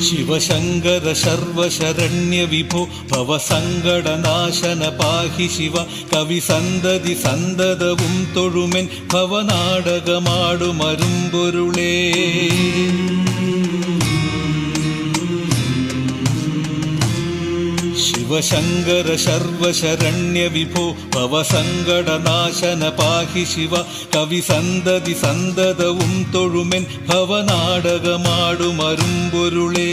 ശിവശങ്കര സർവശരണ്യ വിഭോ ഭവസങ്കടനാശന പാഹി ശിവ കവി സന്തതി സന്തതവും തൊഴുമെൻ ഭവനാടകമാടുമരുമ്പൊരുളേ. ശിവശങ്കര സർവശരണ്യ വിഭോ ഭവസങ്കടനാശന പാഹി ശിവ കവി സന്തതി സന്തതവും തൊഴുമെൻ ഭവനാടകമാടുമരുമ്പൊരുളേ.